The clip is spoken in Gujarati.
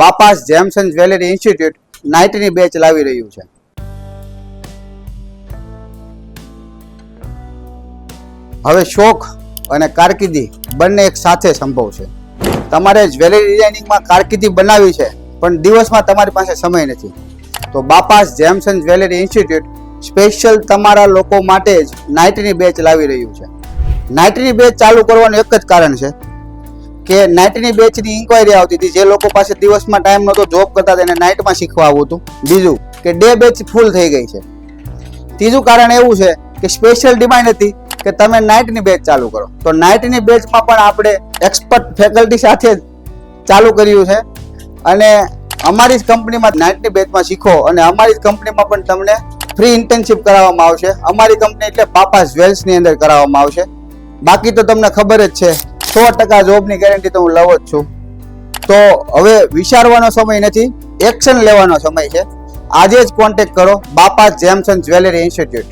બાપાસ જેમ્સ એન્ડ જ્વેલરી ઇન્સ્ટિટ્યૂટ નાઇટની બેચ લાવી રહ્યું છે. હવે શોખ અને કારકિર્દી બંને એક સાથે સંભવ છે. તમારે જ્વેલરી ડિઝાઇનિંગમાં કારકિર્દી બનાવી છે પણ દિવસમાં તમારી પાસે સમય નથી, તો બાપાસ gems and jewellery institute special તમારા લોકો માટે જ નાઇટની બેચ લાવી રહ્યું છે. નાઇટની બેચ ચાલુ કરવાનું એક જ કારણ છે કે નાઇટની બેચની ઇન્ક્વાયરી આવતી હતી. જે લોકો પાસે દિવસમાં ટાઈમ નહોતો, જોબ કરતા હતા, એને નાઇટમાં શીખવા આવવું હતું. બીજું કે ડે બેચ ફૂલ થઈ ગઈ છે. ત્રીજું કારણ એવું છે કે સ્પેશિયલ ડિમાન્ડ હતી કે તમે નાઇટની બેચ ચાલુ કરો. તો નાઇટની બેચમાં પણ આપણે એક્સપર્ટ ફેકલ્ટી સાથે ચાલુ કર્યું છે અને અમારી જ કંપનીમાં નાઇટની બેચમાં શીખો અને અમારી જ કંપનીમાં પણ તમને ફ્રી ઇન્ટર્નશિપ કરાવવામાં આવશે. અમારી કંપની એટલે બાપાસ જ્વેલ્સની અંદર કરાવવામાં આવશે. બાકી તો તમને ખબર જ છે 100% જોબની ગેરંટી તો હું લઉં જ છું. તો હવે વિચારવાનો સમય નથી, એક્શન લેવાનો સમય છે. આજે જ કોન્ટેક્ટ કરો બાપાસ જેમ્સ એન્ડ જ્વેલરી ઇન્સ્ટિટ્યૂટ.